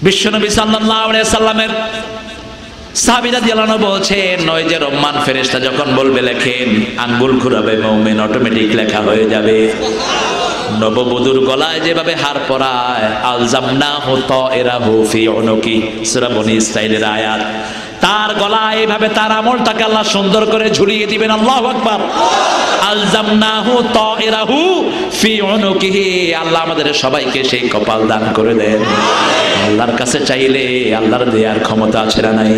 বিশ্বনবী সাল্লাল্লাহু আলাইহি সাল্লামের সাহাবী রাদিয়াল্লাহু আনহু বলছেন, ওই যে রহমান ফেরেশতা যখন বলবে লেখেন, আঙ্গুল ঘুরাবে মুমিন, অটোমেটিক লেখা হয়ে যাবে। নববধূর গলায় যেভাবে হার পরায়, আলজামনাহু তায়রাহু ফি উনুকি, সূরা বনী ইসরাঈলের আয়াত, তার গলায় এভাবে তার আমলটাকে আল্লাহ সুন্দর করে ঝুলিয়ে দিবেন। আল্লাহু আকবার। আলজামনাহু তায়রাহু ফি উনুকিহি, আল্লাহ আমাদের সবাইকে সেই কপাল দান করে দেন। আল্লাহর কাছে চাইলে আল্লাহর দেয়ার ক্ষমতা আছে না নাই?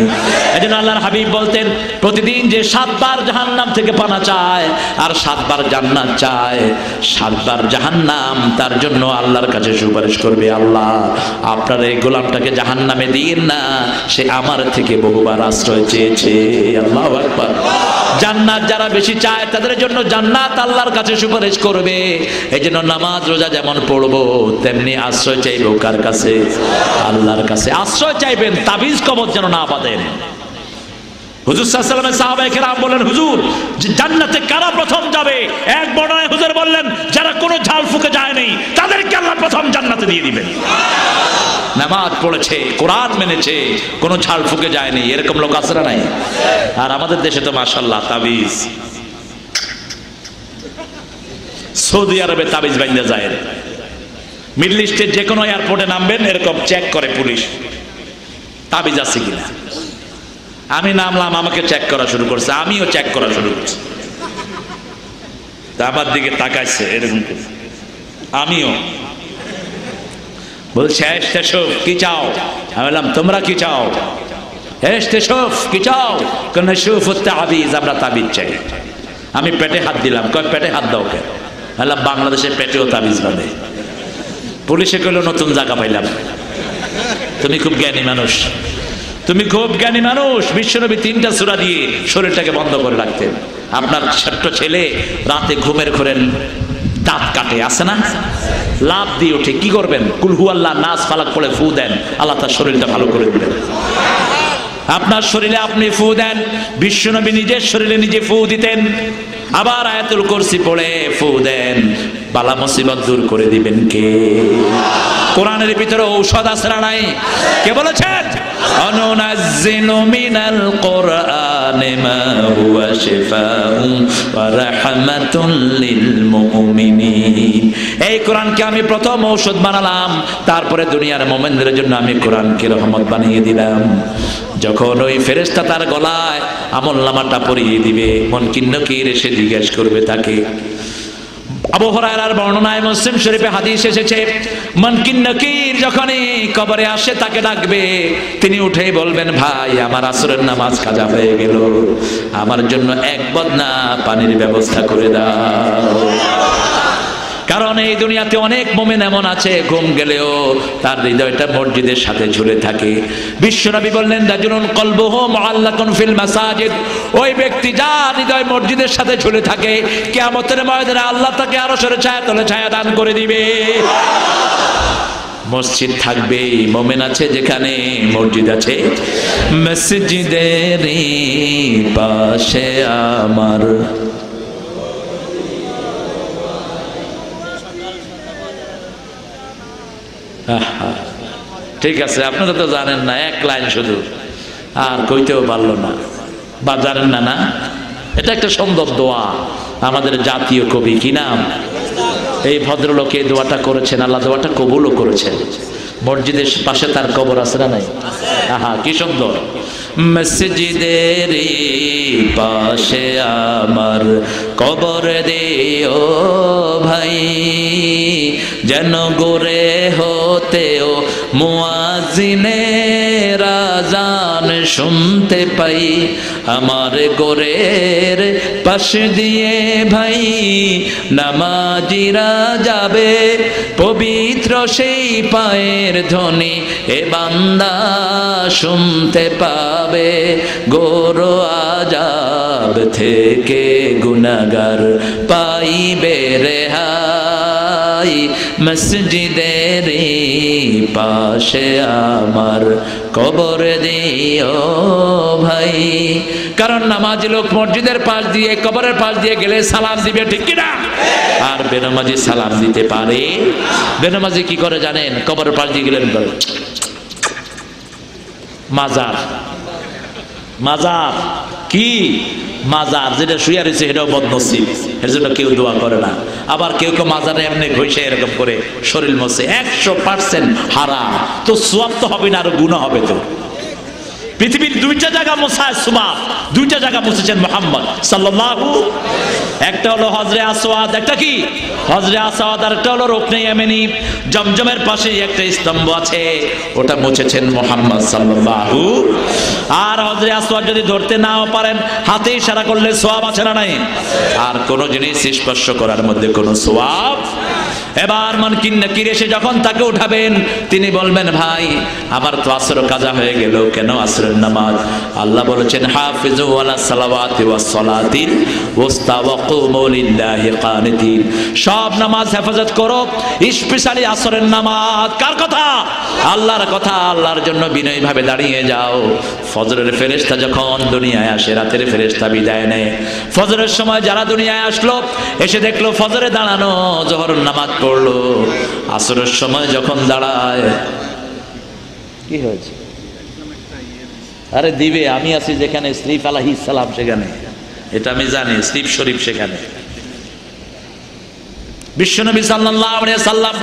এজন্য আল্লাহর হাবিব বলতেন, প্রতিদিন যে 7 বার জাহান্নাম থেকে পানা চায় আর 7 বার জান্নাত চায়, 7 বার জাহান্নাম তার জন্য আল্লাহর কাছে সুপারিশ করবে, আল্লাহ আপনার এই গোলামটাকে জাহান্নামে দিন না, সে আমার থেকে বহুবার আশ্রয় চেয়েছে। আল্লাহু আকবার। জান্নাত যারা বেশি চায় তাদের জন্য জান্নাত আল্লাহর কাছে সুপারিশ করবে। এজন্য নামাজ রোজা যেমন পড়বো, তেমনি আশ্রয় চাইবো কার কাছে? আল্লাহর কাছে আশ্রয় চাইবেন, তাবিজ কবজ যেন না বাঁধেন। হুজুর সাল্লাল্লাহু আলাইহি ওয়াসাল্লাম সাহাবায়ে কেরাম বলেন, হুজুর জান্নাতে কারা প্রথম যাবে? এক বর্ণনায় হুজুর বললেন, যারা কোনো ঝাল ফুঁকে যায়নি তাদেরকে আল্লাহ প্রথম জান্নাতে দিয়ে দিবেন। নামাজ পড়েছে, কোরআন মেনেছে, কোনো ঝাল ফুঁকে যায়নি, এরকম লোক আছে না নাই? আর আমাদের দেশে তো মাশাআল্লাহ তাবিজ, সৌদি আরবে তাবিজ বাইন্ধা যায়। মিডল ইস্টের যে কোনো এয়ারপোর্টে নামবেন, এরকম চেক করে পুলিশ তাবিজ আছে কিনা। আমি নামলাম, আমাকে চেক করা শুরু করছে, আমিও চেক করা শুরু করছি। আমার দিকে তাকাইছে এরকম, আমিও বলছে, স্টেশন কি চাও? আমি বললাম, তোমরা কি চাও? স্টেশন কি চাও? কেন শুফুত তাবিজ, আমরা তাবিজ চাই। আমি পেটে হাত দিলাম, কয় পেটে হাত দাও কে? বললাম, বাংলাদেশের পেটেও তাবিজ বাঁধে। পুলিশে কইল, নতুন জায়গা পাইলাম। তুমি খুব জ্ঞানী মানুষ, তুমি খুব জ্ঞানী মানুষ। বিশ্বনবী 3টা সূরা দিয়ে শরীরটাকে বন্ধ করে রাখতেন। আপনার ছোট্ট ছেলে রাতে ঘুমের ঘরে দাঁত কাটে, আছে না? লাভ দিয়ে ওঠে, কি করবেন? কুল হু আল্লাহ, নাস, ফালাক পড়ে ফু দেন, আল্লাহ তার শরীরটা ভালো করে দিবেন। আপনার শরীরে আপনি ফু দেন, বিশ্বনবী নিজের শরীরে নিজে ফু দিতেন। আবার আয়াতুল কুরসি পড়ে ফু দেন, বালা মুসিবত দূর করে দিবেন কে? কোরআনের ভিতরে ঔষধ আছে না নাই? কে বলেছেন? অনুনাজ্জিলু মিনাল কুরআনি মা হুয়া শিফাউন ওয়া রাহমাতুল লিল মুমিনিন। এই কোরআনকে আমি প্রথম ঔষধ বানালাম, তারপরে দুনিয়ার মুমিনদের জন্য আমি কোরআনকে রহমত বানিয়ে দিলাম। যখন ওই ফেরেশতা তার গলায় আমলনামাটা পরিয়ে দিবে, মুনকির নকির এসে জিজ্ঞেস করবে তাকে। আবু হুরায়রার বর্ণনায় মুসলিম শরীফে হাদিস এসেছে, মুনকির নকির যখনই কবরে আসে তাকে ডাকবে, তিনি উঠেই বলবেন, ভাই আমার আসরের নামাজ কাজা হয়ে গেল, আমার জন্য এক বদনা পানির ব্যবস্থা করে দাও। কারণ এই দুনিয়াতে অনেক মুমিন এমন আছে, ঘুম গেলেও তার হৃদয়টা মসজিদের সাথে ঝুলে থাকে। বিশ্বনবী বললেন, রাজুলুন কলবুহু মুআল্লাকুন ফিল মাসাজিদ, ওই ব্যক্তি যার হৃদয় মসজিদের সাথে ঝুলে থাকে, কিয়ামতের ময়দানে আল্লাহ তাকে আরশের ছায়াতলে ছায়া দান করে দিবে। মসজিদ থাকবে, মুমিন আছে যেখানে মসজিদ আছে। মসজিদের পাশে আমার, ঠিক আছে, আপনারা তো জানেন না, এক লাইন শুধু, আর কইতেও পারলো না বা জানেন না। না, এটা একটা সুন্দর দোয়া। আমাদের জাতীয় কবি, কি নাম? এই ভদ্রলোক এই দোয়াটা করেছেন, আল্লাহ দোয়াটা কবুলও করেছেন। মসজিদের পাশে তার কবর আছে না নাই? আহা, কি সুন্দর। মসজিদের পাশে আমার কবর দিও ভাই, যেন গোরে হতেও মুয়াজ্জিনের আযান শুনতে পাই। আমার গোরের পাশে দিয়ে ভাই নামাজিরা যাবে, পবিত্র সেই পায়ের ধ্বনি এ বান্দা শুনতে পাবে। গোর আযাব থেকে গুনাহগার পাইবে রেহাই, মসজিদের পাশে আমার কবর দিও ভাই। কারণ নামাজি লোক মসজিদের পাশ দিয়ে, কবরের পাশ দিয়ে গেলে সালাম দিবে, ঠিক কিনা? আর বেনামাজি সালাম দিতে পারে? বেনামাজি কি করে জানেন? কবরের পাশ দিয়ে গেলেন, মাজার। মাজার কি? মাজার যেটা শুয়ে রয়েছে এটাও বদনসিব, এর জন্য কেউ দোয়া করে না। আবার কেউ কেউ মাজারে এমনি ঘষে এরকম করে শরীর মোছে, 100% হারাম। তো সোয়াব তো হবে না, আরো গুনাহ হবে। তো পৃথিবীর দুইটা জায়গা মোছা সুবাব, দুইটা জায়গা মুছেছেন মুহাম্মদ সাল্লাল্লাহু। একটা হলো হজরে আসওয়াদ, একটা কি হজরে আসওয়াদ, আর একটা হলো রুকনে ইয়ামানি। জমজমের পাশে একটা স্তম্ভ আছে, ওটা মুছেছেন মুহাম্মদ সাল্লাল্লাহু। আর হজরে আসওয়াদ যদি ধরতে নাও পারেন, হাতে ইশারা করলে সওয়াব আছে না নাই? আর কোন জিনিস স্পর্শ করার মধ্যে কোনো সওয়াব। এবার মুনকির নাকির এসে যখন তাকে উঠাবেন, তিনি বলবেন ভাই আমার তো আসর কাজা হয়ে গেল। কেন? আসরের নামাজ। আল্লাহ বলেছেন হাফিজু আলা সালাওয়াতি ওয়াস সালাতিল ওয়াস্তা ওয়া কুমু লিল্লাহি কানিতিন। সব নামাজ হেফাজত করো, স্পেশালি আসরের নামাজ। কার কথা? আল্লাহর কথা। আল্লাহর জন্য বিনয়ী ভাবে দাঁড়িয়ে যাও। ফজরের ফেরেশতা যখন দুনিয়ায় আসে, রাতের ফেরেশতা বিদায় নেয়। ফজরের সময় যারা দুনিয়ায় আসলো, এসে দেখলো ফজরে দাঁড়ানো, জোহরের নামাজ পড়লো। আসরের সময় যখন দাঁড়ায়, কি হয়েছে? আরে দিবে, আমি আছি যেখানে শরীফ আলাইহিস সালাম সেখানে, এটা আমি জানি, শরীফ শরীফ সেখানে। বিশ্বনবী সাল্লাল্লাহু আলাইহি সাল্লাম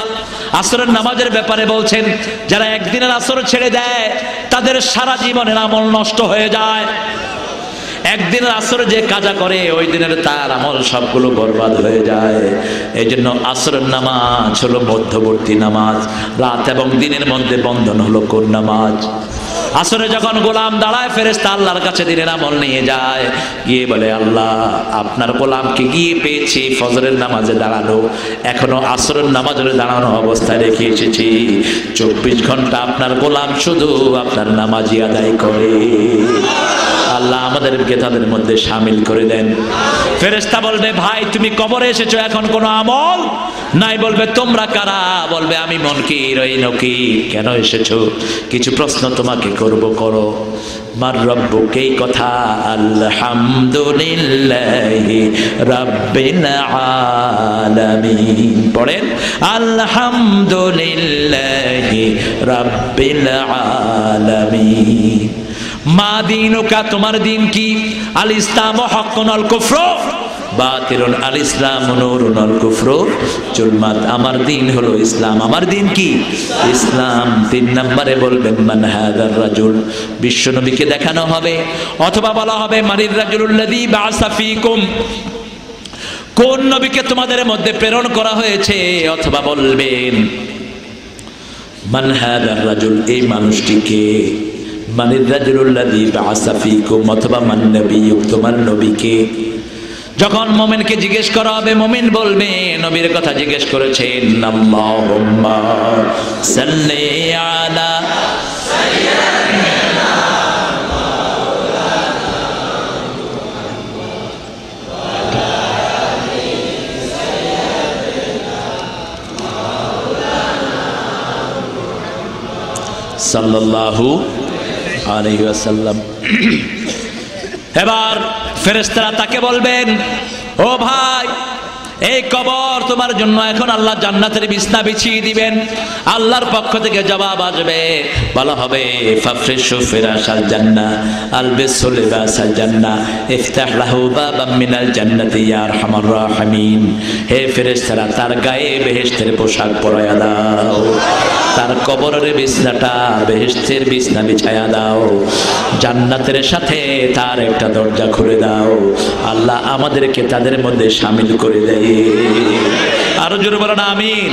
আসরের নামাজের ব্যাপারে বলছেন, যারা একদিনের আসর ছেড়ে দেয় তাদের সারা জীবনের আমল নষ্ট হয়ে যায়। একদিনের আসরে যে কাজা করে, ওই দিনের তার আমল সবগুলো বরবাদ হয়ে যায়। এই জন্য আসরের নামাজ হলো মধ্যবর্তী নামাজ। রাত এবং দিনের মধ্যে বন্ধন হলো কোন নামাজ? আসরে যখন গোলাম দাঁড়ায়, ফেরেশতা আল্লাহর কাছে দিনের আমল নিয়ে যায়, গিয়ে বলে আল্লাহ আপনার গোলামকে গিয়ে পেয়েছি ফজরের নামাজে দাঁড়ানো, এখনো আসরের নামাজে দাঁড়ানো অবস্থায় রেখে এসেছি। 24 ঘন্টা আপনার গোলাম শুধু আপনার নামাজই আদায় করে। আল্লাহ আমাদেরকে তাদের মধ্যে শামিল করে দেন। ফেরেশতা বলবে ভাই তুমি কবরে এসেছো, এখন কোনো আমল নাই। বলবে তোমরা কারা? বলবে আমি মুনকির ওই নকির। কেন এসেছো? কিছু প্রশ্ন তোমাকে করব, করো। মার রব্বুক, এই কথা। আলহামদুলিল্লাহি রাব্বিল আলামিন। পড়েন আলহামদুলিল্লাহি রাব্বিল আলামিন। মা দীনুকা, তোমার দিন কি? আল ইসলাম হাক্কুন আল কুফরু বাতিলুন, আল ইসলাম নূরুন আল কুফরু জুলমাত। আমার দিন হলো ইসলাম। আমার দিন কি? ইসলাম। 3 নম্বরে বলবেন মান হাদার রাজুল, বিশ্বনবীকে দেখানো হবে, অথবা বলা হবে মানির রাজুলুল্লাযী বাআসা ফীকুম, কোন নবীকে তোমাদের মধ্যে প্রেরণ করা হয়েছে। অথবা বলবেন মান হাদার রাজুল, এই মানুষটিকে। মানির রাজুলুল্লাযী বাআসা ফীকুম, অথবা মান নবিয়্যুক, তোমার নবীকে। যখন মুমিনকে জিজ্ঞেস করা হবে, মুমিন বলবে নবীর কথা জিজ্ঞেস করেছেন, আল্লাহুম্মা সাল্লি আলা সাইয়্যিদিনা সাল্লাল্লাহু আলাইহি ওয়াসাল্লাম। এবার ফেরেশতারা তাকে বলবেন, ও ভাই এই কবর তোমার জন্য এখন আল্লাহ জান্নাতের বিছনা বিছিয়ে দিবেন। আল্লাহর পক্ষ থেকে জবাব আসবে, বলা হবে ফাফরিশু ফিরাশাল জান্নাহ আলবিসু লিবাসাল জান্নাহ ইফতাহ লাহু বাবাম মিনাল জান্নাতি ইয়া আরহামার রাহিমিন। হে ফেরেশতারা, তার গায়ে বেহেশতের পোশাক পরায়া দাও, তার কবরের বিছনাটা বেহেশতের বিছনা বিছায়া দাও, জান্নাতের সাথে তার একটা দরজা খুলে দাও। আল্লাহ আমাদেরকে তাদের মধ্যে শামিল করে দেয়। আরো জোরে বলেন আমিন।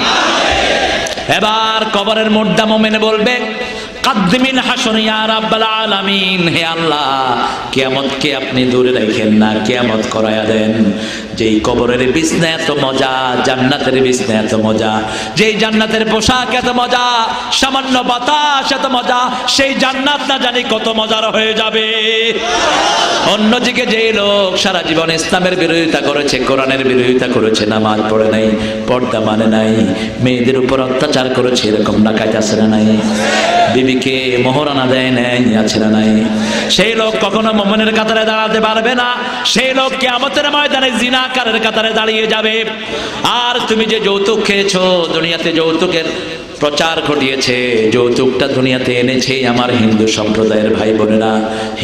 এবার কবরের মুর্দা মুমিন বলবে, কাদ্দিমিন হাসর ইয়া রাব্বাল আলামিন, হে আল্লাহ কিয়ামতকে আপনি দূরে রাখেন না, কিয়ামত করায়া দেন। যেই কবরের বিছনা এত মজা, জান্নাতের বিছনা এত মজা, যেই জান্নাতের পোশাক এত মজা, সামান্য বাতাস এত মজা, সেই জান্নাত না জানি কত মজার হয়ে যাবে। অন্যদিকে যে লোক সারা জীবন ইসলামের বিরোধিতা করেছে, কোরআনের বিরোধিতা করেছে, নামাজ পড়ে নাই, পর্দা মানে নাই, মেয়েদের উপর অত্যাচার করেছে, এরকম ডাকাত আছে না নাই, বিবিকে মোহরানা দেয় নাই, আছে না নাই, সেই লোক কখনো মুমিনের কাতারে দাঁড়াতে পারবে না। সেই লোক কিয়ামতের ময়দানে জিনাকারের কাতারে দাঁড়িয়ে যাবে। আর তুমি যে যৌতুক খেয়েছো, দুনিয়াতে যৌতুকের প্রচার ঘটিয়েছে, যৌতুকটা দুনিয়াতে এনেছে আমার হিন্দু সম্প্রদায়ের ভাই বোনেরা।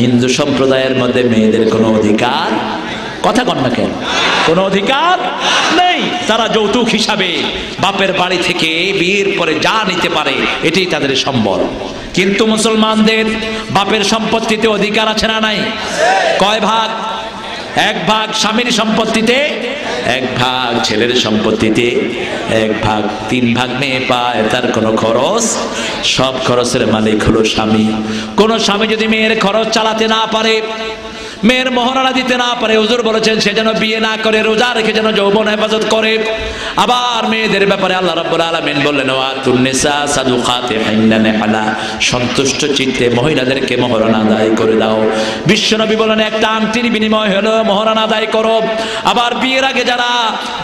হিন্দু সম্প্রদায়ের মধ্যে মেয়েদের কোনো অধিকার, কথা কন না কেন, কোনো অধিকার নেই। তারা যৌতুক হিসাবে বাপের বাড়ি থেকে বিয়ের পরে যা নিতে পারে এটাই তাদের সম্বল। কিন্তু মুসলমানদের বাপের সম্পত্তিতে অধিকার আছে না নাই? কয় ভাগ? এক ভাগ স্বামীর সম্পত্তিতে, এক ভাগ ছেলের সম্পত্তিতে, এক ভাগ। 3 ভাগ মেয়ে পায়, তার কোনো খরচ, সব খরচের মালিক হলো স্বামী। কোন স্বামী যদি মেয়ের খরচ চালাতে না পারে, মেয়ের মহারণা দিতে না পারে, হুজুর বলেছেন সে যেন বিয়ে না করে, রোজা রেখে যেন যৌবন হেফাজত করে। আবার মেয়েদের ব্যাপারে আল্লাহ রাব্বুল আলামিন বললেন, ওয়াতুন নিসা সাদুকাতিহিন্না নিহলা, সন্তুষ্ট চিত্তে মহিলাদেরকে মহারণা আদায় করে দাও। বিশ্বনবী বলেন একটা আংটির বিনিময় হলো মহারণা আদায় করো। আবার বিয়ের আগে যারা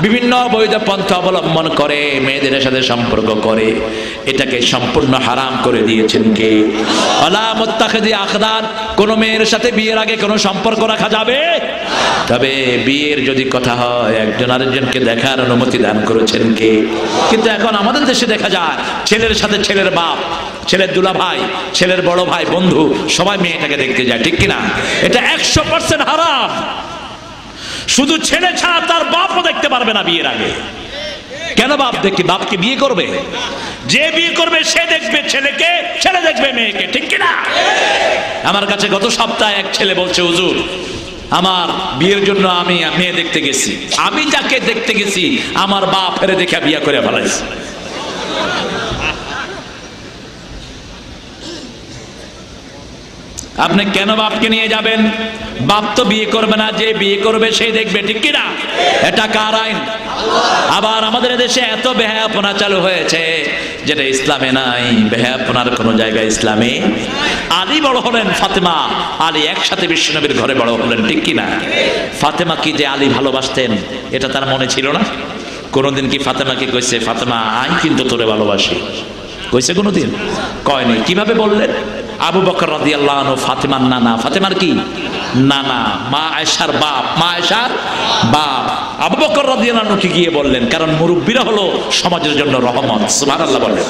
বিভিন্ন বৈধ পন্থা অবলম্বন করে মেয়েদের সাথে সম্পর্ক করে, এটাকে সম্পূর্ণ হারাম করে দিয়েছেন কে? ওয়ালা মুত্তাখিদি আখদান, কোন মেয়ের সাথে বিয়ের আগে কোনো সম্পর্ক রাখা যাবে? তবে বিয়ের যদি কথা হয় একজন আরেকজনকে দেখার অনুমতি দান করেছেন কে? কিন্তু এখন আমাদের দেশে দেখা যায় ছেলের সাথে ছেলের বাপ, ছেলের দুলা ভাই, ছেলের বড় ভাই, বন্ধু সবাই মেয়েটাকে দেখতে যায়, ঠিক কিনা? এটা 100% হারাম। শুধু ছেলে ছাড়া তার বাপও দেখতে পারবে না বিয়ের আগে। কেন বাপ দেখি? বাপকে বিয়ে করবে, যে বিয়ে করবে সে দেখবে ছেলেকে, ছেলে দেখবে মেয়েকে, ঠিক কিনা? আমার কাছে গত সপ্তাহে এক ছেলে বলছে, হুজুর আমার বিয়ের জন্য আমি মেয়ে দেখতে গেছি, আমি যাকে দেখতে গেছি আমার বাপ ফেরে দেখে বিয়ে করে ফেলাইছে। আপনি কেন বাপকে নিয়ে যাবেন? বাপ তো বিয়ে করবে না, যে বিয়ে করবে সে দেখবে, ঠিক কিনা? এটা কার আইন? আবার আমাদের দেশে এত বেহায়াপনা চালু হয়েছে যেটা ইসলামে নাই। বেহায়াপনার কোন জায়গায় ইসলামে। আলী বড় হলেন, ফাতেমা, আলী একসাথে বিশ্বনবীর ঘরে বড় হলেন, ঠিক কিনা? ফাতেমা কি যে আলী ভালোবাসতেন এটা তার মনে ছিল না? কোনদিন কি ফাতেমাকে কইছে, ফাতেমা আমি কিন্তু তোরে ভালোবাসি? কইছে কোনদিন? কয়নি। কিভাবে বললেন? আবু বকর রাদিয়াল্লাহু আনহু ফাতেমার নানা, ফাতেমার কি নানা, মা আয়েশার বাপ, মা আয়েশার বাপ আবু বকর রাদিয়াল্লাহু আনহুকে গিয়ে বললেন। কারণ মুরব্বীরা হলো সমাজের জন্য রহমত। সুবহানাল্লাহ বলেন।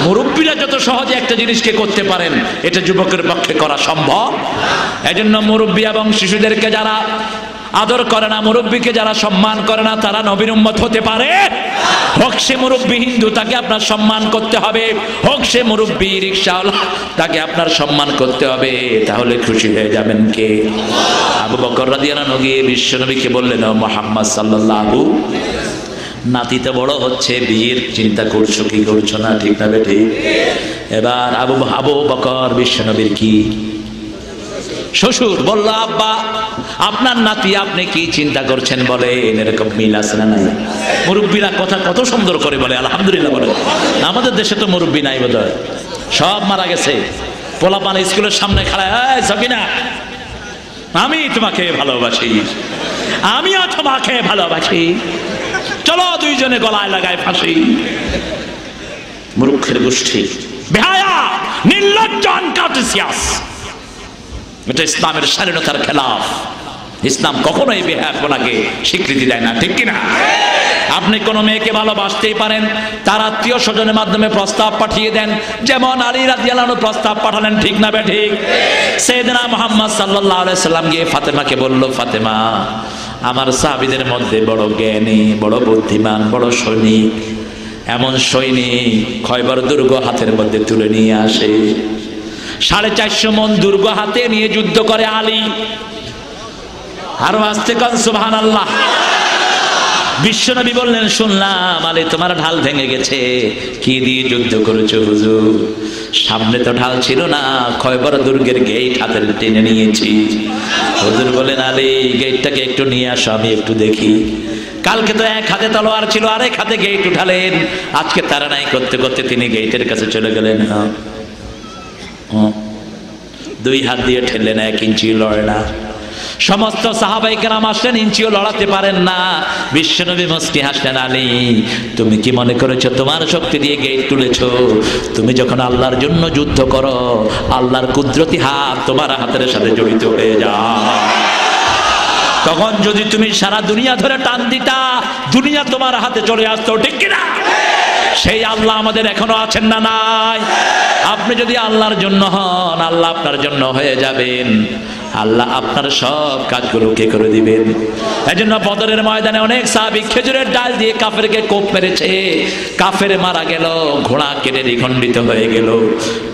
মুরব্বীরা যত সহজে একটা জিনিসকে করতে পারেন এটা যুবকের পক্ষে করা সম্ভব। এজন্য মুরব্বী এবং শিশুদেরকে যারা আদর করে না, মুরব্বীকে যারা সম্মান করে না, তারা নবীর উম্মত হতে পারে? হোক সে মুরব্বী হিন্দু, তাকে আপনার সম্মান করতে হবে। হোক সে মুরব্বী রিকশাওয়ালা, তাকে আপনার সম্মান করতে হবে। তাহলে খুশি হয়ে যাবেন কে? আবু বকর রাদিয়াল্লাহু আনহু গিয়ে বিশ্বনবীকে বললেন, ও মুহাম্মদ সাল্লাল্লাহু, নাতিতে বড় হচ্ছে, বিয়ের চিন্তা করছো কি করছো না, ঠিক না বেঠি? এবার আবু বকর বিশ্বনবীর কি শ্বশুর বলল, আব্বা আপনার নাতি, আপনি কি চিন্তা করছেন বলেন? এরকম মিল আছে না নাই? মুরব্বীরা কথা কত সুন্দর করে বলে, আলহামদুলিল্লাহ বলে। আমাদের দেশে তো মুরব্বী নাই বোধহয়, সব মারা গেছে। পোলাপান স্কুলের সামনে খাড়ায়, এই সকিনা আমি তোমাকে ভালোবাসি, আমিও তোমাকে ভালোবাসি, চলো দুইজনে গলায় লাগায় ফাঁসি। মূর্খের গোষ্ঠী, বেহায়া, নির্লজ্জ, আনকাউন্টেসিয়াস। এটা ইসলামের স্বাধীনতার খেলাফ। ইসলাম কখনোই বেহায়াপনাকে স্বীকৃতি দেয় না, ঠিক কিনা? আপনি কোন মেয়েকে ভালোবাসতেই পারেন, তার আত্মীয় স্বজনের মাধ্যমে প্রস্তাব পাঠিয়ে দেন, যেমন আলী রাদিয়াল্লাহু আনহু প্রস্তাব পাঠালেন, ঠিক না বেঠিক? সাইয়েদনা মুহাম্মদ সাল্লাল্লাহু আলাইহি সাল্লাম গিয়ে ফাতেমাকে বলল, ফাতেমা আমার সাহাবীদের মধ্যে বড় জ্ঞানী, বড় বুদ্ধিমান, বড় সৈনিক, এমন সৈনিক খয়বর দুর্গ হাতের মধ্যে তুলে নিয়ে আসে। 450 মণ দুর্গ হাতে নিয়ে যুদ্ধ করে আলী। আরো আসতে কান সুবহানাল্লাহ। বিশ্বনবী বললেন, শুনলাম আলী তোমার ঢাল ভেঙে গেছে, কি দিয়ে যুদ্ধ করেছো হুজুর? সামনে তো ঢাল ছিল না, খয়বর দুর্গের গেট হাতে টেনে নিয়েছি। হুজুর বলেন, আলী গেটটাকে একটু নিয়ে আসো, আমি একটু দেখি। কালকে তো এক হাতে তলোয়ার ছিল, আরেক হাতে গেট উঠালেন। আজকে তারা নাই করতে করতে তিনি গেটের কাছে চলে গেলেন। 2 হাত দিয়ে ঠেললেন, 1 ইঞ্চি লড়ে না। সমস্ত সাহাবায়ে কেরাম আসলেন, ইঞ্চিও লড়াতে পারেন না। বিশ্বনবী মুস্কি হাসলেন, আলী তুমি কি মনে করেছো তোমার শক্তি দিয়ে গেট তুলেছো? তুমি যখন আল্লাহর জন্য যুদ্ধ করো, আল্লাহর কুদরতি হাত তোমার হাতের সাথে জড়িত হয়ে যায়। তখন যদি তুমি সারা দুনিয়া ধরে টান দিতা, দুনিয়া তোমার হাতে চলে আসতো, ঠিক কিনা? সেই আল্লাহ আমাদের এখনো আছেন না নাই? আপনি যদি আল্লাহর জন্য হন, আল্লাহ আপনার জন্য হয়ে যাবেন, আল্লাহ আপনার সব কাজগুলোকে করে দিবেন। এজন্য বদরের ময়দানে অনেক সাহাবী খেজুরের ডাল দিয়ে কাফেরকে কোপ মেরেছে, কাফের মারা গেল, ঘোড়া কেটে দ্বিখণ্ডিত হয়ে গেল।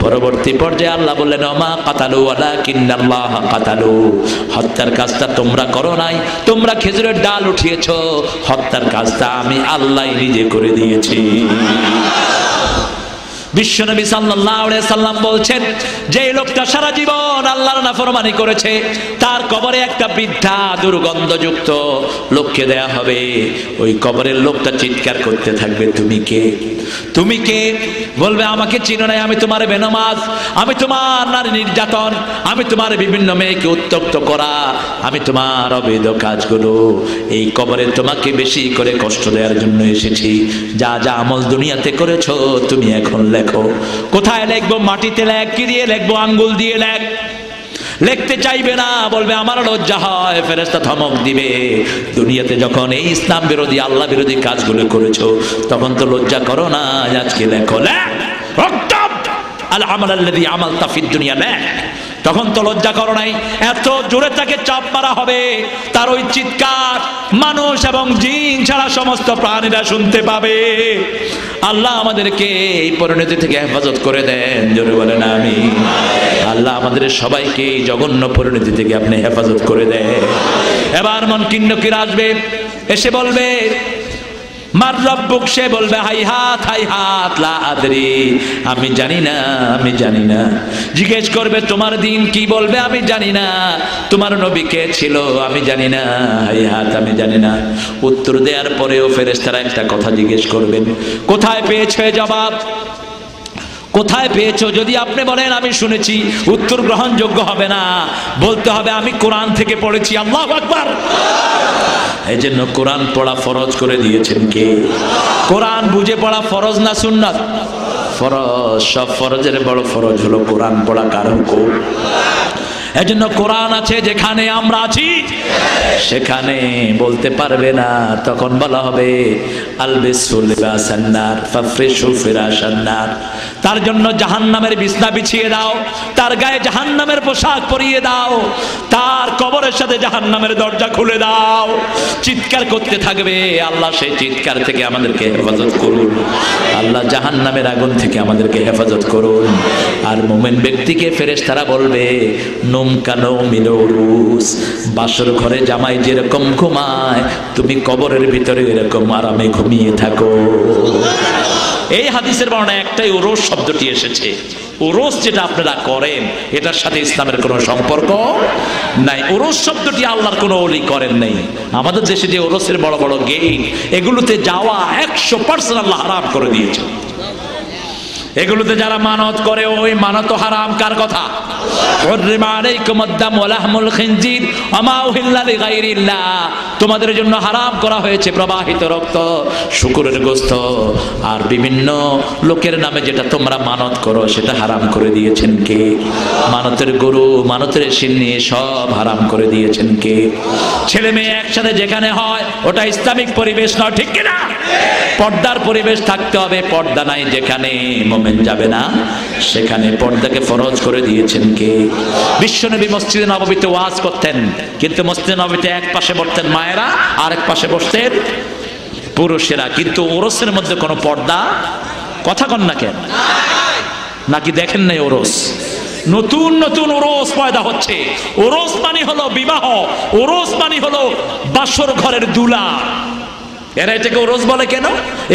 পরবর্তী পর্যায়ে আল্লাহ বললেন ওমা কাতালু ওয়ালাকিন্নাল্লাহ কাতালু, হত্যার কাজটা তোমরা করো নাই, তোমরা খেজুরের ডাল উঠিয়েছো, হত্যার কাজটা আমি আল্লাহ নিজে করে দিয়েছি। বিশ্বনবী সাল্লাল্লাহু আলাইহি সাল্লাম বলছেন, যে লোকটা সারা জীবন আল্লাহর নাফরমানি করেছে, তার কবরে একটা বৃদ্ধা দুর্গন্ধযুক্ত লোককে দেয়া হবে। ওই কবরের লোকটা চিৎকার করতে থাকবে, তুমি কে, তুমি কে? বলবে আমাকে চিনো নাই, আমি তোমার বেনামাজ, আমি তোমার নারী নির্যাতন, আমি তোমার বিভিন্ন মেয়েকে উত্ত্যক্ত করা, আমি তোমার অবৈধ কাজগুলো, এই কবরে তোমাকে বেশি করে কষ্ট দেওয়ার জন্য এসেছি। যা যা আমল দুনিয়াতে করেছো তুমি এখন লেখো। কোথায় লিখবো? মাটিতে লেখ। কি দিয়ে লিখবো? আঙ্গুল দিয়ে লেখ। লিখতে চাইবে না, বলবে আমার লজ্জা হয়, ফেরেশতা ধমক দিবে। দুনিয়াতে যখন এই ইসলাম বিরোধী আল্লাহ বিরোধী কাজগুলো করেছো তখন তো লজ্জা করো না, আজকে লেখো। লেখ আল আমাল আল্লাযী আমালতা ফিদ দুনিয়া, লেখ। তখন তো লজ্জা করো নাই। এত জোরে তাকে চাপ মারা হবে, তার ওই চিৎকার মানুষ এবং জিন ছাড়া সমস্ত প্রাণীরা শুনতে পাবে। আল্লাহ আমাদেরকে এই পরিণতি থেকে হেফাজত করে দেন, জোরে বলেন আমিন। আল্লাহ আমাদের সবাইকে এই জঘন্য পরিণতি থেকে আপনি হেফাজত করে দেন। এবার মুনকির নকির আসবে, এসে বলবে মার রব্বুক, সে বলবে হাইহাত হাইহাত লা আদরি, আমি জানি না, আমি জানি না। জিজ্ঞেস করবে তোমার দিন কি? বলবে আমি জানি না। তোমার নবী কে ছিল? আমি জানি না, হাইহাত আমি জানি না। উত্তর দেওয়ার পরেও ফেরেশতারা একটা কথা জিজ্ঞেস করবেন, কোথায় পেয়েছো জবাব? কোথায় পেয়েছো? যদি আপনি বলেন আমি শুনেছি, উত্তর গ্রহণযোগ্য হবে না, বলতে হবে আমি কোরআন থেকে পড়েছি। আল্লাহু আকবার। এই জন্য কোরআন পড়া ফরজ করে দিয়েছেন কে? কোরআন বুঝে পড়া ফরজ না সুন্নাত? ফরজ। সব ফরজের বড় ফরজ হলো কোরআন পড়া। কার হুকুম? এজন্য কোরআন আছে যেখানে আমরা আছি সেখানে বলতে পারবে না, তখন বলা হবে আলবিসু লিবাসান নার ফাফরিশু ফিরাশান নার। তার জন্য জাহান্নামের বিছনা বিছিয়ে দাও, তার গায়ে জাহান্নামের পোশাক পরিয়ে দাও, তার কবরের সাথে জাহান্নামের দরজা খুলে দাও। চিৎকার করতে থাকবে। আল্লাহ সেই চিৎকার থেকে আমাদেরকে হেফাজত করুন। আল্লাহ জাহান্নামের আগুন থেকে আমাদেরকে হেফাজত করুন। আর মুমিন ব্যক্তিকে ফেরেশতারা বলবে বাসর ঘরে জামাই যেরকম ঘুমায় তুমি কবরের ভিতরে এরকম আরামে ঘুমিয়ে থাকো। এই হাদিসের বর্ণনায় একটাই ওরস শব্দটি এসেছে। ওরস যেটা আপনারা করেন এটার সাথে ইসলামের কোনো সম্পর্ক নাই। ওরস শব্দটি আল্লাহর কোনো ওলি করেন নাই। আমাদের দেশে যে ওরসের বড় বড় গেট, এগুলোতে যাওয়া 100% আল্লাহ হারাম করে দিয়েছে। এগুলোতে যারা মানত করে ওই মানত হারাম। কার কথা? তোমাদের জন্য হারাম করা হয়েছে প্রবাহিত রক্ত, শুকরের গোশত আর বিভিন্ন লোকের নামে যেটা তোমরা মানত করো সেটা হারাম করে দিয়েছেন কে? মানতের গরু, মানতের সিন্নি সব হারাম করে দিয়েছেন কে? ছেলে মেয়ে একসাথে যেখানে হয় ওটা ইসলামিক পরিবেশ নয়, ঠিক কিনা? পর্দার পরিবেশ থাকতে হবে। পর্দা নাই যেখানে মোমেন যাবে না, সেখানে পর্দাকে ফরজ করে দিয়েছেন কে? বিশ্বনবী মসজিদে নববীতে ওয়াজ করতেন, কিন্তু মসজিদে নববীতে এক পাশে বসতেন মায়েরা, আরেক পাশে বসতেন পুরুষেরা, কিন্তু ওরসের মধ্যে কোনো পর্দা, কথা কন না কেন? নাকি দেখেন নাই ওরস? নতুন নতুন ওরস পয়দা হচ্ছে। ওরস মানে হলো বিবাহ, ওরস মানে হলো বাসর ঘরের দুলা। এরা এটাকে ওরস বলে কেন?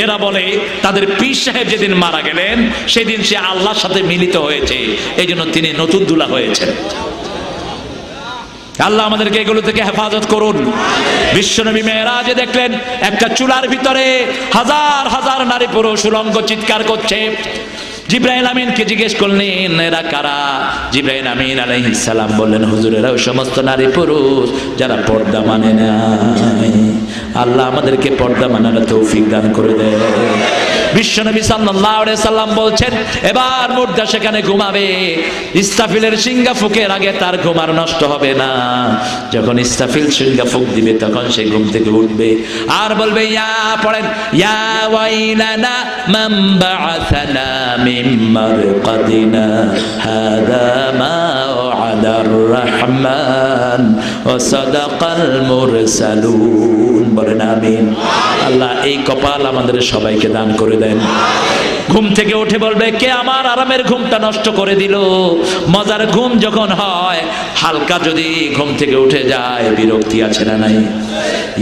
এরা বলে তাদের পীর সাহেব যেদিন মারা গেলেন সেদিন সে আল্লাহর সাথে মিলিত হয়েছে, এই জন্য তিনি নতুন দুলা হয়েছেন। আল্লাহ আমাদেরকে এগুলো থেকে হেফাজত করুন। বিশ্বনবী মেরাজে দেখলেন একটা চুলার ভিতরে হাজার হাজার নারী পুরুষ উলঙ্গ চিৎকার করছে। জিবরাইল আমিনকে জিজ্ঞেস করলেন এরা কারা? জিবরাইল আমিন আলাইহিস সালাম বললেন হুজুর এরা ওই সমস্ত নারী পুরুষ যারা পর্দা মানে নাই। আল্লাহ আমাদেরকে পর্দা মানার তৌফিক দান করে দেয়। বিশ্বনবী সাল্লাল্লাহু আলাইহি সাল্লাম বলছেন এবার মুর্দা সেখানে ঘুমাবে, ইসরাফিলের সিংহা ফুকের আগে তার ঘুম আর নষ্ট হবে না। যখন ইসরাফিল সিংহা ফুক দিবে তখন সে ঘুম থেকে উঠবে আর বলবে ইয়া, পড়েন, ইয়া ওয়াইলানা মান বাআসানা মিন মারকাদিনা হাদা মা ওয়াদার রহমান ওয়া সাদাকাল মুরসালুন। বলেন আমিন। আল্লাহ এই কপাল আমাদের সবাইকে দান করে দেন। ঘুম থেকে উঠে বলবে কে আমার আরামের ঘুমটা নষ্ট করে দিল। মজার ঘুম যখন হয়, হালকা যদি ঘুম থেকে উঠে যায় বিরক্তি আছে না নাই?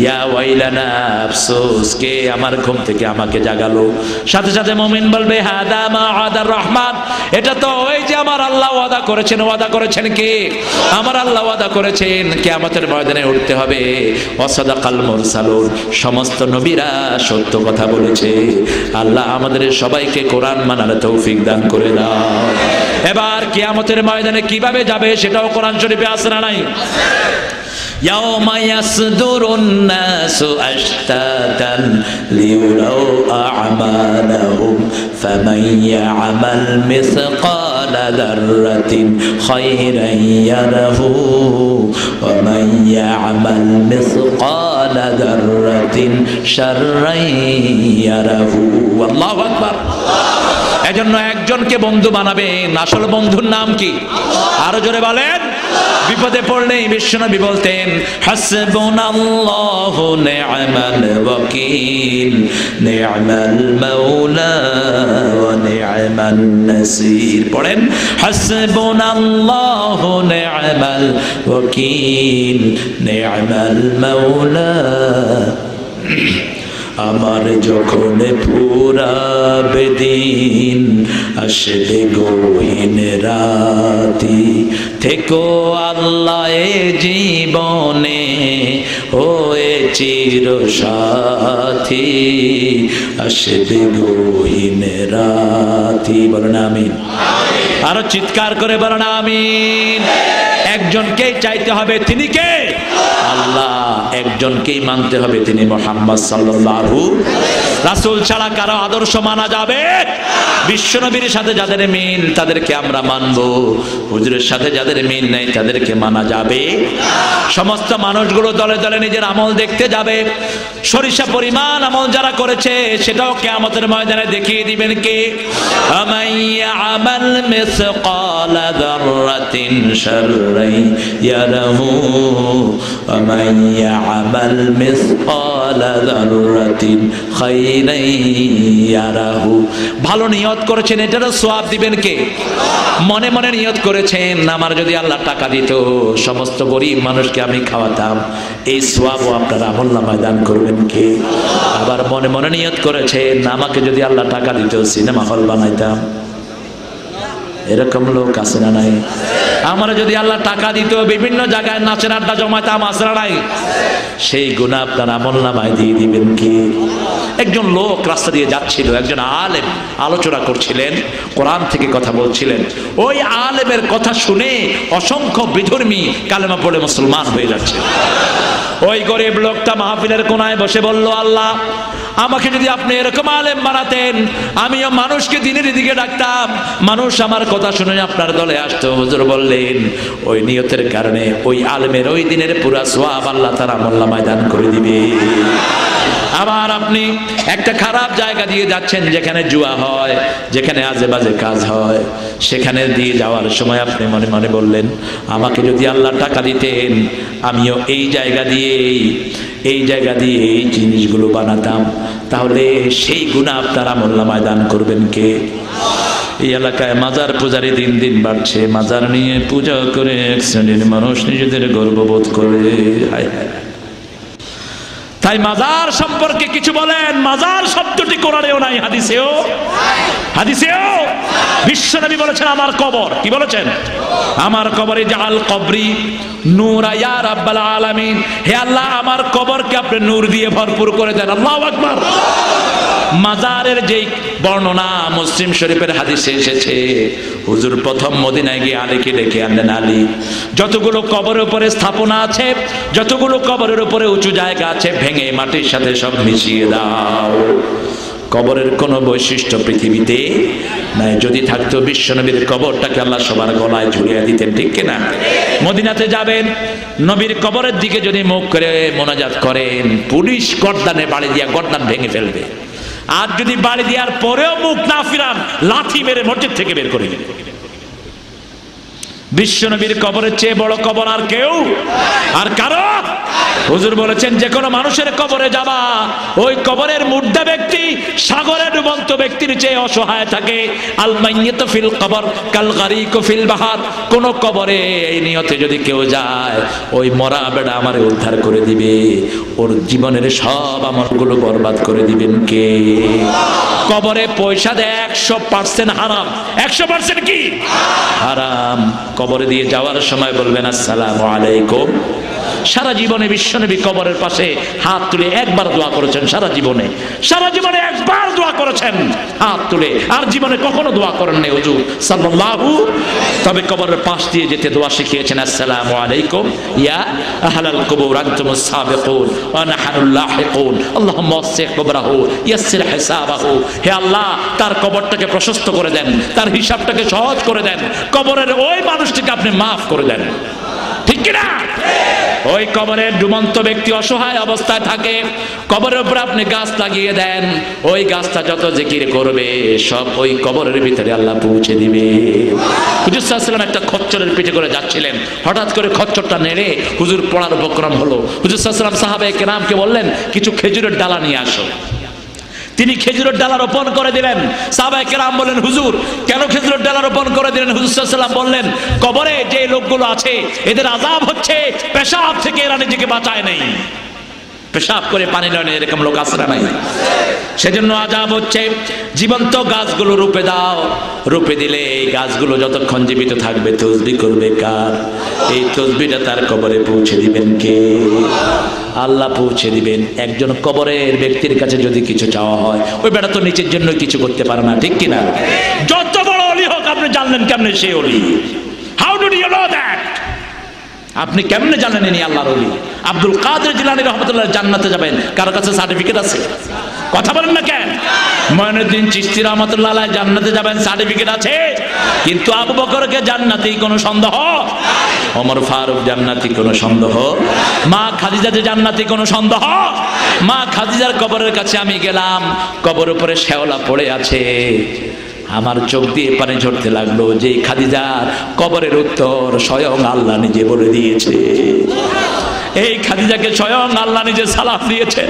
ইয়া ওয়াইলানা, আফসোস, কে আমার ঘুম থেকে আমাকে জাগালো। সাথে সাথে মুমিন বলবে হাদা মা ওয়াদার রহমান, এটা তো ওই যে আমার আল্লাহ ওয়াদা করেছেন। ওয়াদা করেছেন কে? আমার আল্লাহ ওয়াদা করেছেন কিয়ামতের ময়দানে উঠতে হবে। ওয়াসাদাকাল মুরসালুন, সমস্ত নবীরা সত্য কথা বলেছে। আল্লাহ আমাদের সবাইকে কোরআন মানার তৌফিক দান করে দাও। এবার কিয়ামতের ময়দানে কিভাবে যাবে সেটাও কোরআন শরীফে আছে না নাই? يوم يصدر الناس أشتاتا ليروا أعمالهم فمن يعمل مثقال ذرة خيرا يره ومن يعمل مثقال ذرة شرا يره والله أكبر। এজন্য একজনকে বন্ধু বানাবেন, আসল বন্ধুর নাম কি? আরো জোরে বলেন। বিপদে পড়লেই বিশ্বনবী বলতেন হাসবুনাল্লাহু নি'মাল ওয়াকিল নি'মাল মাওলা ওয়া নি'মান নাসির। পড়েন হাসবুনাল্লাহু নি'মাল ওয়াকিল নি'মাল মাওলা। আমার যখন ফুরাবে দিন আসবে গহীন রাতি, থেকো আল্লাহ এ জীবনে হয়ে চির সাথী, আসবে গহীন রাতি। বলেন আমিন। আরো চিৎকার করে বলেন আমিন। একজনকেই চাইতে হবে, তিনি কে? আল্লাহ। একজনকেই মানতে হবে, তিনি মুহাম্মদ সাল্লাল্লাহু। রাসূল ছাড়া কারো আদর্শ মানা যাবে? বিশ্বনবীর সাথে যাদের মিল তাদেরকে আমরা মানব, হুজুরের সাথে যাদের মিল নেই তাদেরকে মানা যাবে? সমস্ত মানুষগুলো দলে দলে নিজের আমল দেখতে যাবে। সরিষা পরিমাণ আমল যারা করেছে সেটাও কিয়ামতের ময়দানে দেখিয়ে দিবেন কে? আমাইয়া আমাল মিসকালা যাররাতিন শাররাই ইয়ারাহু আমাইয়া আমাল মিসকালা যাররাতিন খাইরাই ইয়ারাহু। ভালো নিয়ত করেছেন, এটারও সওয়াব দিবেন কে? মনে মনে নিয়ত করেছেন আমার যদি আল্লাহ টাকা দিত সমস্ত গরিব মানুষকে আমি খাওয়াতাম, এই সওয়াবও আপনার আমলনামায় দান করবেন কে? আবার মনে মনে নিয়ত করেছেন আমাকে যদি আল্লাহ টাকা দিত সিনেমা হল বানাইতাম। এরকম লোক আছে না নাই? আমার যদি আল্লাহ টাকা দিত বিভিন্ন জায়গায় নাচের আড্ডা জমাইতাম, আছে না নাই? সেই গুনাহ আপনার আমলনামায় দিয়ে দিবেন কি? একজন লোক রাস্তা দিয়ে যাচ্ছিল, একজন আলেম আলোচনা করছিলেন, কোরআন থেকে কথা বলছিলেন। ওই আলেমের কথা শুনে অসংখ্য বিধর্মী কালেমা পড়ে মুসলমান হয়ে যাচ্ছে। ওই গরিব লোকটা মাহফিলের কোনায় বসে বলল, আল্লাহ আমাকে যদি আপনি এরকম আলেম বানাতেন আমিও মানুষকে দিনের দিকে ডাকতাম, মানুষ আমার কথা শুনে আপনার দলে আসতো। হুজুর বললেন ওই নিয়তের কারণে ওই আলেমের ওই দিনের পুরা সওয়াব আল্লাহ তাআলা আমলনামায় দান করে দিবে। আবার আপনি একটা খারাপ জায়গা দিয়ে যাচ্ছেন যেখানে জুয়া হয়, যেখানে আজে বাজে কাজ হয়, সেখানে দিয়ে যাওয়ার সময় আপনি মনে মনে বললেন আমাকে যদি আল্লাহ টাকা দিতেন আমিও এই জায়গা দিয়ে এই জিনিসগুলো বানাতাম, তাহলে সেই গুনাহ আপনার আমলনামায় দান করবেন কে? এই এলাকায় মাজার পূজারি দিন দিন বাড়ছে। মাজার নিয়ে পূজা করে এক শ্রেণীর মানুষ নিজেদের গর্ববোধ করে। হায় হায়। তাই মাজার সম্পর্কে কিছু বলেন। মাজার শব্দটি কোরআনেও নাই, হাদিসেও বিশ্বনবী বলেছেন আমার কবর, কি বলেছেন? আমার কবরে জাআল কবরি নূরা ইয়া রাব্বাল আলামিন, হে আল্লাহ আমার কবরকে আপনি নূর দিয়ে ভরপুর করে দেন। আল্লাহু আকবার। মাজারের যেই বর্ণনা মুসলিম শরীফের হাদিসে এসেছে, হুজুর প্রথম মদিনায় গিয়ে আলীকে ডেকে আনলেন, আলী যতগুলো কবরের উপরে স্থাপনা আছে, যতগুলো কবরের উপরে উঁচু জায়গা আছে ভেঙে মাটির সাথে সব মিশিয়ে দাও। কবরের কোনো বৈশিষ্ট্য পৃথিবীতে নাই। যদি থাকতো বিশ্বনবীর কবরটাকে আল্লাহ সবার গলায় ঝুলিয়ে দিতেন, ঠিক কিনা? মদিনাতে যাবেন, নবীর কবরের দিকে যদি মুখ করে মোনাজাত করেন, পুলিশ গর্দানে বাড়ি দিয়া গর্দান ভেঙে ফেলবে। আর যদি বাড়ি দেওয়ার পরেও মুখ না ফিরান, লাথি মেরে মসজিদ থেকে বের করে দিবে। বিশ্বনবীর কবরের চেয়ে বড় কবর আর কেউ আর কারো। হুজুর বলেছেন যে কোনো মানুষের কবরে যাবা, ওই কবরের মুর্দা ব্যক্তি সাগরে ডুবন্ত ব্যক্তির চেয়ে অসহায় থাকে। আল মাইয়িতু ফিল কবর কাল গারিকু ফিল বাহার। কোন কবরে এই নিয়তে যদি কেউ যায়, ওই মরা বেড়া আমারে উদ্ধার করে দিবে, ওর জীবনের সব আমলগুলো বরবাদ করে দিবেন কে? কবরে পয়সা দেয় 100% হারাম। 100% কি হারাম। কবরে দিয়ে যাওয়ার সময় বলবেন আসসালামু আলাইকুম। সারা জীবনে বিশ্বনবী কবরের পাশে হাত তুলে একবার দোয়া করেছেন। সারা জীবনে একবার দোয়া করেছেন হাত তুলে, আর জীবনে কখনো দোয়া করেন নাই হুজুর সাল্লাল্লাহু। তবে কবরের পাশ দিয়ে যেতে দোয়া শিখিয়েছেন, আসসালামু আলাইকুম ইয়া আহলাল কুবুর আনতুমুস সাবিকুন ওয়া নাহনুল লাহিকুন আল্লাহুম্মা ওয়াসসি' কবরাহু ইয়াসসির হিসাবাহু। হে আল্লাহ, তার কবরটাকে প্রশস্ত করে দেন, তার হিসাবটাকে সহজ করে দেন, কবরের ওই মানুষটিকে আপনি মাফ করে দেন, ঠিক কিনা? ওই কবরের ডুবন্ত ব্যক্তি অসহায় অবস্থায় থাকে, কবরের উপর আপনি গাছ লাগিয়ে দেন, ওই গাছটা যত জিকির করবে সব ওই কবরের ভিতরে আল্লাহ পৌঁছে দিবে। হুজুর সাল্লাল্লাহু আলাইহি ওয়াসাল্লাম একটা খচ্চরের পিঠে করে যাচ্ছিলেন, হঠাৎ করে খচ্চরটা নেড়ে হুজুর পড়ার উপক্রম হলো। হুজুর সাল্লাল্লাহু আলাইহি ওয়াসাল্লাম সাহাবায়ে কেরামকে বললেন, কিছু খেজুরের ডালা নিয়ে আসো। তিনি খেজুরের ডালা রোপণ করে দিলেন। সাহাবায়ে কেরাম বললেন, হুজুর কেন খেজুরের ডালা রোপণ করে দিলেন? হুজুর সাল্লাল্লাহু আলাইহি ওয়াসাল্লাম বললেন, কবরে যে লোকগুলো আছে এদের আযাব হচ্ছে পেশাব থেকে এরা নিজেকে বাঁচায় নাই। পেশাব করে পানি লয় না, এরকম লোক আছে না নাই? সেজন্য আযাব হচ্ছে। জীবন্ত গাছগুলো রূপে দাও, রূপে দিলে এই গাছগুলো যতক্ষণ জীবিত থাকবে তসবিহ করবে কার? এই তসবিহটা তার কবরে পৌঁছে দিবেন কে? আল্লাহ পৌঁছে দিবেন। একজন কবরের ব্যক্তির কাছে যদি কিছু চাওয়া হয়, ওই বেটা তো নিচের জন্য কিছু করতে পারে না, ঠিক কিনা? যত বড় ওলি হোক, আপনি জানলেন কেমনে সে ওলি? How do you know that? আপনি কেমনে জানেন ইনি আল্লাহর ওলি? আব্দুল কাদের জিলানী রাহমাতুল্লাহ জান্নাতে যাবেন, কারো কাছে সার্টিফিকেট আছে? কথা বলেন না কেন? মঈনুদ্দিন চিশতি রাহমাতুল্লাহ আলাইহি জান্নাতে যাবেন, সার্টিফিকেট আছে। কিন্তু আবু বকরকে জান্নাতি কোনো সন্দেহ, ওমর ফারুক জান্নাতি কোনো সন্দেহ, মা খাদিজা যে জান্নাতি কোনো সন্দেহ। মা খাদিজার কবরের কাছে আমি গেলাম, কবর উপরে শেওলা পড়ে আছে, আমার চোখ দিয়ে পানি ঝরতে লাগলো। যে খাদিজার কবরের উত্তর স্বয়ং আল্লাহ নিজে বলে দিয়েছে। এই খাদিজাকে স্বয়ং আল্লাহ নিজে সালাম দিয়েছে।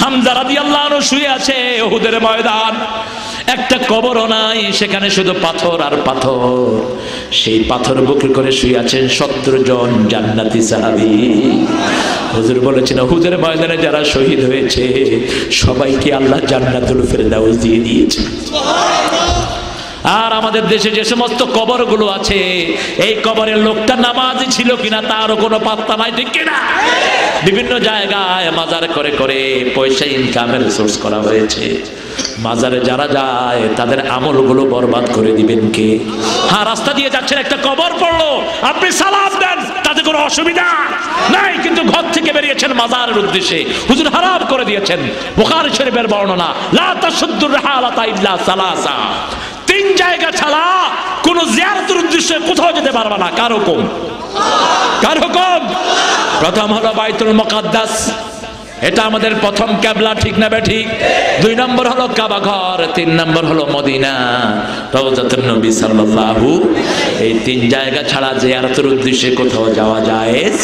হামজা রাদিয়াল্লাহু আনহু শুয়ে আছে উহুদের ময়দান, একটা কবরও নাই, সেখানে শুধু পাথর আর পাথর। সেই পাথর বুকে করে শুয়ে আছেন 70 জন জান্নাতি সাহাবী। হুজুর বলেছেন, উহুদের ময়দানে যারা শহীদ হয়েছে সবাইকে আল্লাহ জান্নাতুল ফেরদাউস দিয়ে দিয়েছে। আর আমাদের দেশে যে সমস্ত কবরগুলো আছে, এই কবরের লোকটা নামাজি ছিল কিনা তারও কোনো পাত্তা নাই, ঠিক কিনা? বিভিন্ন জায়গায় মাজার করে করে পয়সা ইনকামের সোর্স করা হয়েছে। মাজারে যারা যায় তাদের আমলগুলো বরবাদ করে দিবেন কে? হ্যাঁ, রাস্তা দিয়ে যাচ্ছেন, একটা কবর পড়লো, আপনি সালাম দেন, তাতে কোনো অসুবিধা নাই, কিন্তু ঘর থেকে বেরিয়েছেন মাজারের উদ্দেশ্যে, হুজুর হারাম করে দিয়েছেন। বুখারী শরীফের বর্ণনা, লা তাশুদ্দুর রাহালাতা ইল্লা সালাসা, 3 জায়গা ছাড়া কোন জিয়ারতের উদ্দেশ্যে কোথাও যেতে পারবে না। কার হুকুম? কার হুকুম? প্রথম হলো বাইতুল মুকাদ্দাস, এটা আমাদের প্রথম কিবলা, ঠিক না ঠিক? 2 নম্বর হলো কাবা ঘর, 3 নম্বর হলো মদিনা রওজাতুন নবী সাল্লাল্লাহু। এই 3 জায়গা ছাড়া জিয়ারতের উদ্দেশ্যে কোথাও যাওয়া জায়েজ।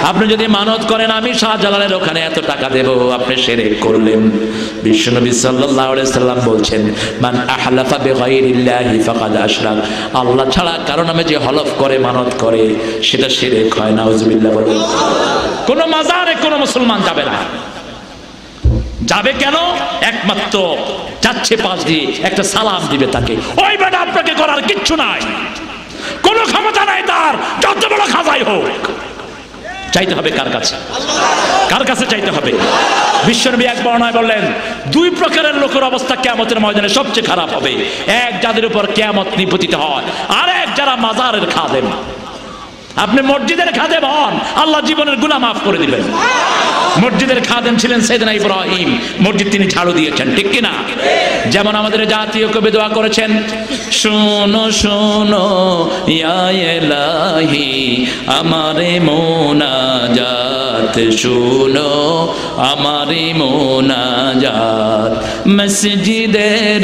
আপনি যদি মানত করেন আমি শাহজালালের ওখানে এত টাকা দেব, আপনি শিরক করলেন। বিশ্বনবী সাল্লাল্লাহু আলাইহি সাল্লাম বলছেন, মান আহলাফা বিগাইরিল্লাহি ফাকাদ আশরাক, আল্লাহ ছাড়া কারো নামে যে হলফ করে, মানত করে, সেটা শিরক হয়। নাউজুবিল্লাহ বলেন। কোন মাজারে কোন মুসলমান যাবে না। যাবে কেন? একমাত্র যাচ্ছে পাশ দিয়ে একটা সালাম দিবে তাকে। ওই বেটা আপনাকে করার কিচ্ছু নাই, কোনো ক্ষমতা নাই তার, যত বড় খাজাই হোক। চাইতে হবে কার কাছে? কার কাছে চাইতে হবে? বিশ্বনবী এক বর্ণনায় বললেন, 2 প্রকারের লোকের অবস্থা কিয়ামতের ময়দানে সবচেয়ে খারাপ হবে। এক, যাদের উপর কিয়ামত নিপতিত হয়, আর এক যারা মাজারের খাদেম। আপনি মসজিদের খাদেম হন, আল্লাহ জীবনের গুনাহ মাফ করে দিবেন। মসজিদের খাদেম ছিলেন সাইয়েদনা ইব্রাহিম, মসজিদ তিনি ঝাড়ু দিয়েছেন, ঠিক কিনা? যেমন আমাদের জাতীয় কবি দোয়া করেছেন, শোনো শোনো ইয়া ইলাহি আমারে মোনাজাত, শোনো আমারে মোনাজাত, মসজিদের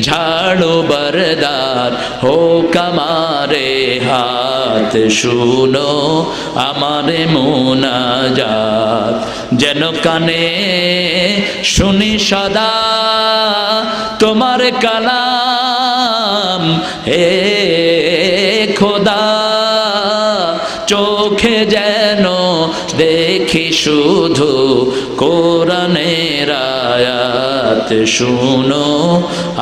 ঝাড়ু বরদার হোক আমারে হাত, শোনো আমারে মোনাজাত, যেন কানে শুনি সদা তোমার কালাম, হে খোদা চোখে যেন দেখি শুধু কোরআনের আয়াত, শুনো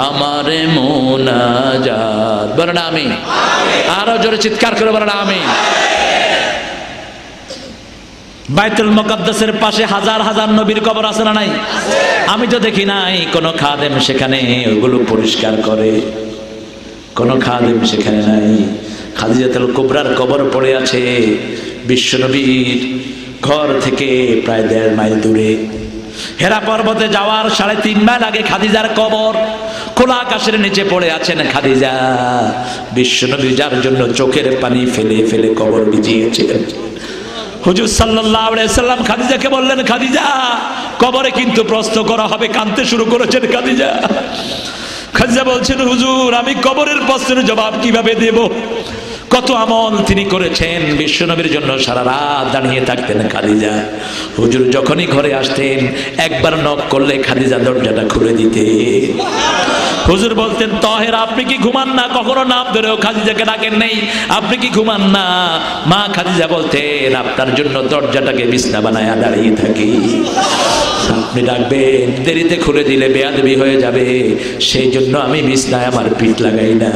আমারে মোনাজাত। বলেন আমিন। আরো জোরে চিৎকার করে বলেন আমিন। বাইতুল মুকাদ্দাসের পাশে হাজার হাজার নবীর কবর আছে না নাই? আমি তো দেখি নাই কোন খাদেম সেখানে ওগুলো পরিষ্কার করে, কোন খাদেম সেখানে নাই। খাদিজাতুল কুবরার কবর পড়ে আছে বিশ্বনবীর ঘর থেকে প্রায় 1.5 মাইল দূরে। হেরা পর্বতে যাওয়ার 3.5 মাইল আগে খাদিজার কবর। খোলা আকাশের নিচে পড়ে আছেন খাদিজা। বিশ্বনবী যার জন্য চোখের পানি ফেলে ফেলে কবর ভিজিয়েছেন। হুজুর সাল্লাল্লাহু আলাইহি সাল্লাম খাদিজাকে বললেন, খাদিজা কবরে কিন্তু প্রশ্ন করা হবে। কাঁদতে শুরু করেছেন খাদিজা। খাদিজা বলছেন, হুজুর আমি কবরের প্রশ্নের জবাব কিভাবে দেব? কত আমল তিনি করেছেন, বিশ্বনবীর জন্য সারা রাত দাঁড়িয়ে থাকতেন খাদিজা। হুজুর যখনই ঘরে আসতেন একবার নক করলে খাদিজা দরজাটা খুলে দিতে। হুজুর বলতেন, তাহের আপনি কি ঘুমান না? কখনো নাম ধরেও খাদিজাকে ডাকেন নেই, আপনি কি ঘুমান না? মা খাদিজা বলতেন, আপনার জন্য দরজাটাকে বিছনা বানায়া দাঁড়িয়ে থাকি, আপনি ডাকবেন, দেরিতে খুলে দিলে বেয়াদবি হয়ে যাবে, সেই জন্য আমি বিছনায় আমার পিঠ লাগাই না।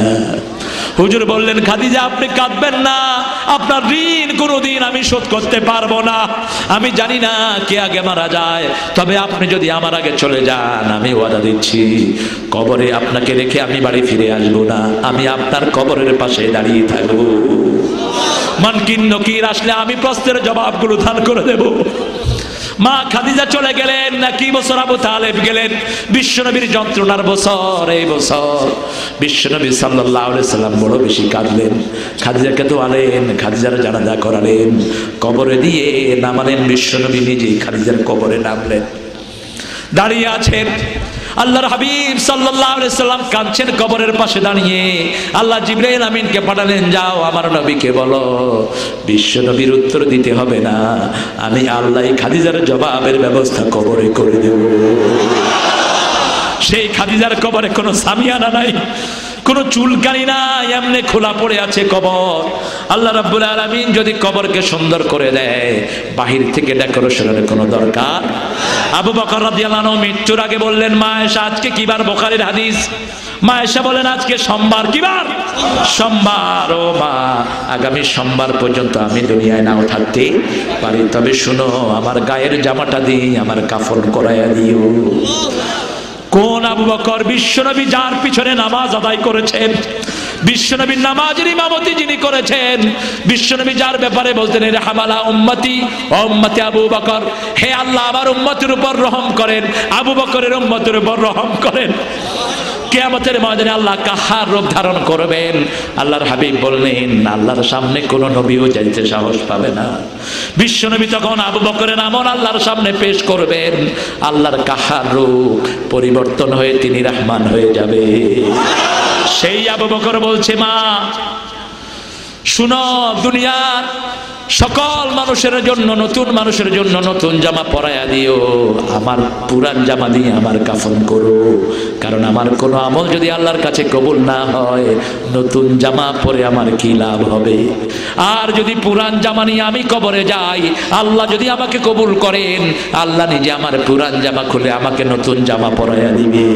হুজুর বললেন, খাদিজা আপনি কাঁদবেন না, আপনার ঋণ কোনোদিন আমি শোধ করতে পারবো না। আমি জানি না কে আগে মারা যায়, তবে আপনি যদি আমার আগে চলে যান আমি ওয়াদা দিচ্ছি কবরে আপনাকে রেখে আমি বাড়ি ফিরে আসবো না, আমি আপনার কবরের পাশে দাঁড়িয়ে থাকবো। মুনকির নকির আসলে আমি প্রশ্নের জবাবগুলো দান করে দেব। মা খাদিজা চলে গেলেন। নাকি বছর আবু তালেব গেলেন, বিশ্বনবীর যন্ত্রণার বছর। এই বছর বিশ্বনবী সাল্লাল্লাহু আলাইহি সাল্লাম বড় বেশি কাঁদলেন। খাদিজাকে তো আলেন, খাদিজার জানাজা করালেন, কবরে দিয়ে নামালেন। বিশ্বনবী নিজেই খাদিজার কবরে নামলেন, দাঁড়িয়ে আছেন। আল্লাহর হাবিব সাল্লাল্লাহু আলাইহি সাল্লাম কাঁদছেন কবরের পাশে দাঁড়িয়ে। আল্লাহ জিবরাইল আমিনকে পাঠালেন, যাও আমার নবীকে বলো বিশ্বনবীর উত্তর দিতে হবে না, আমি আল্লাহ খাদিজার জবাবের ব্যবস্থা কবরে করে দেব। সেই খাদিজার কবরে কোনো সামিয়ানা নাই, কোনো চুলকানি নাই, এমনি খোলা পড়ে আছে কবর। আল্লাহ রাব্বুল আলামিন যদি কবরকে সুন্দর করে দেয়, বাহির থেকে ডেকোরেশনের কোনো দরকার। আবু বকর রাদিয়াল্লাহু আনহু মৃত্যুর আগে বললেন, মা আয়েশা আজকে কি বার? বুখারীর হাদিস। মা আয়েশা বলেন, আজকে সোমবার। কি বার? সোমবার। ও মা, আগামী সোমবার পর্যন্ত আমি দুনিয়ায় নাও থাকতে পারি, তবে শুনো আমার গায়ের জামাটা দিয়ে আমার কাফন করাইয়া দিও। কোন আবু বকর? বিশ্বনবী যার পিছনে নামাজ আদায় করেছেন, বিশ্বনবীর নামাজের ইমামতি যিনি করেছেন, বিশ্বনবী যার ব্যাপারে বলতেন, রে হামালা উম্মতি ও উম্মতি আবু বকর, হে আল্লাহ আমার উম্মতের উপর রহম করেন, আবু বকরের উম্মতের উপর রহম করেন। কিয়ামতের ময়দানে আল্লাহ কাহার রূপ ধারণ করবেন। আল্লাহর হাবিব বললেন, আল্লাহর সামনে কোন নবীও যাইতে সাহস পাবে না। বিশ্বনবী তখন আবু বকরের আমল আল্লাহর সামনে পেশ করবেন। আল্লাহর কাহার রূপ পরিবর্তন হয়ে তিনি রহমান হয়ে যাবে। সেই আবু বকর বলছে, মা শুনো, দুনিয়ার সকল মানুষের জন্য, নতুন মানুষের জন্য নতুন জামা পরাইয়া দিও, আমার পুরান জামা দিয়ে আমার কাফন করো, কারণ আমার কোনো আমল যদি আল্লাহর কাছে কবুল না হয়, নতুন জামা পরে আমার কি লাভ হবে? আর যদি পুরান জামা নিয়ে আমি কবরে যাই, আল্লাহ যদি আমাকে কবুল করেন, আল্লাহ নিজে আমার পুরান জামা খুলে আমাকে নতুন জামা পরাইয়া দিবে।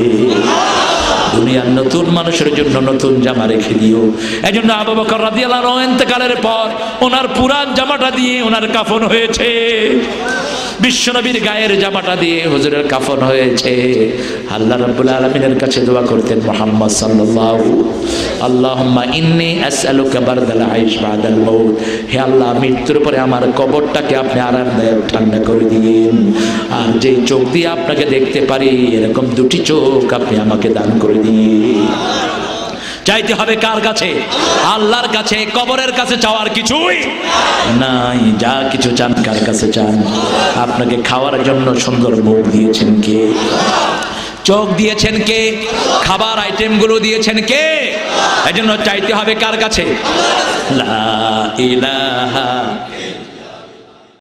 দুনিয়ার নতুন মানুষের জন্য নতুন জামা রেখে দিও। এজন্য আবু বকর রাদিয়াল্লাহু আনহু ইন্তেকালের পর ওনার পুরান জামাটা দিয়ে ওনার কাফন হয়েছে। বিশ্বনবীর গায়ের জামাটা দিয়ে হুজুরের কাফন হয়েছে। আল্লাহ রাব্বুল আলামিনের কাছে দোয়া করতেন মুহাম্মদ সাল্লাল্লাহু আল্লাহুম্মা ইন্নী আসআলুকা বারদাল আইশ বাদাল মাউত, হে আল্লাহ মৃত্যুর পরে আমার কবরটাকে আপনি আরামদায়ক ঠান্ডা করে দিন, আর যে চোখ দিয়ে আপনাকে দেখতে পারি এরকম দুটি চোখ আপনি আমাকে দান করে দিন। চাইতে হবে কার কাছে? আল্লাহর কাছে। কবরের কাছে চাওয়ার কিছুই নাই। যা কিছু চান কার কাছে চান? আপনাকে খাওয়ার জন্য সুন্দর মুখ দিয়েছেন কে? চোখ দিয়েছেন কে? খাবার আইটেম গুলো দিয়েছেন কে? এজন্য চাইতে হবে কার কাছে? লা ইলাহা